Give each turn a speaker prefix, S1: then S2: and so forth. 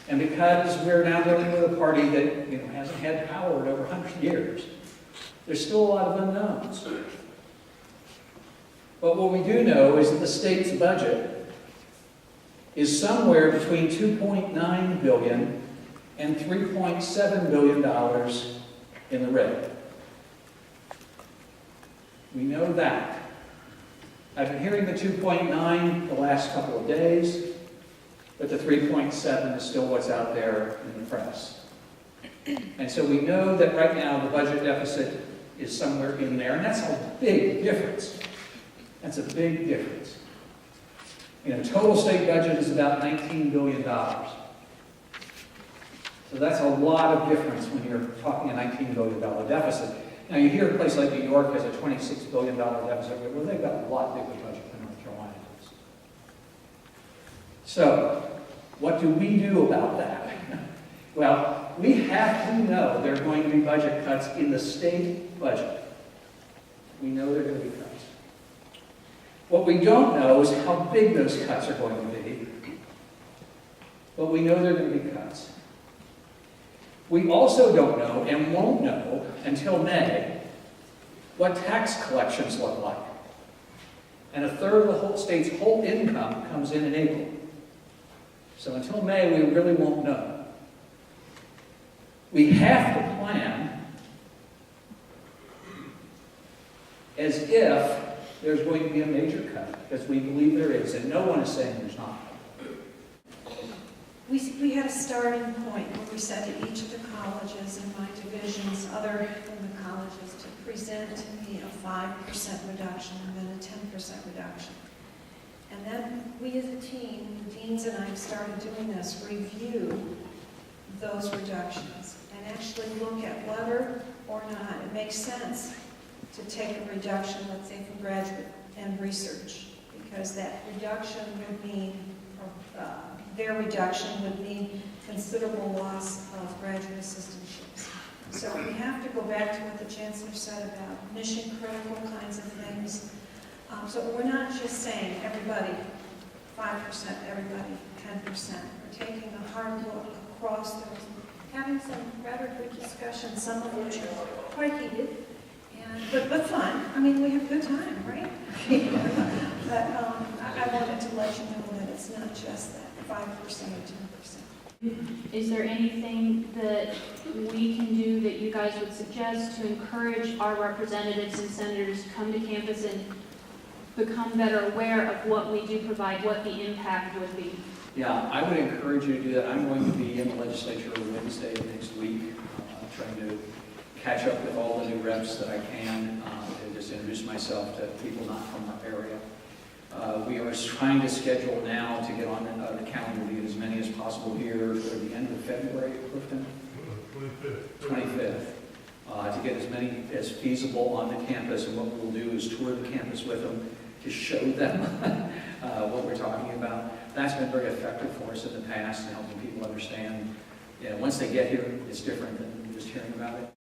S1: And because we're now dealing with a party that hasn't had power in over 100 years, there's still a lot of unknowns. But what we do know is that the state's budget is somewhere between $2.9 billion and $3.7 billion in the red. We know that. I've been hearing the 2.9 the last couple of days, but the 3.7 is still what's out there in the press. And so we know that right now the budget deficit is somewhere in there, and that's a big difference. That's a big difference. Total state budget is about $19 billion. So that's a lot of difference when you're talking a $19 billion deficit. Now, you hear a place like New York has a $26 billion deficit. Well, they've got a lot bigger budget than North Carolina does. So, what do we do about that? Well, we have to know there are going to be budget cuts in the state budget. We know there are going to be cuts. What we don't know is how big those cuts are going to be, but we know there are going to be cuts. We also don't know, and won't know until May, what tax collections look like. And a third of the whole state's whole income comes in April. So until May, we really won't know. We have to plan as if there's going to be a major cut, because we believe there is, and no one is saying there's not.
S2: We had a starting point where we said to each of the colleges in my divisions, other than the colleges, to present to me a 5% reduction and then a 10% reduction. And then we as a team, the deans and I have started doing this, review those reductions and actually look at whether or not it makes sense to take a reduction, let's say, from graduate and research, because that reduction would mean, their reduction would mean considerable loss of graduate assistantships. So we have to go back to what the Chancellor said about mission-critical kinds of things. So we're not just saying everybody 5%, everybody 10%. We're taking a hard look across those, having some rather good discussions, some of which are quite heated. But fun. I mean, we have a good time, right? But I wanted to let you know that it's not just that 5% or 10%.
S3: Is there anything that we can do that you guys would suggest to encourage our representatives and senators to come to campus and become better aware of what we do provide, what the impact would be?
S1: Yeah, I would encourage you to do that. I'm going to be in the legislature Wednesday of next week, trying to catch up with all the new reps that I can, and just introduce myself to people not from our area. We are trying to schedule now to get on the calendar to get as many as possible here for the end of February, Clifton? 25th. To get as many as feasible on the campus, and what we'll do is tour the campus with them to show them what we're talking about. That's been very effective for us in the past in helping people understand. Once they get here, it's different than just hearing about it.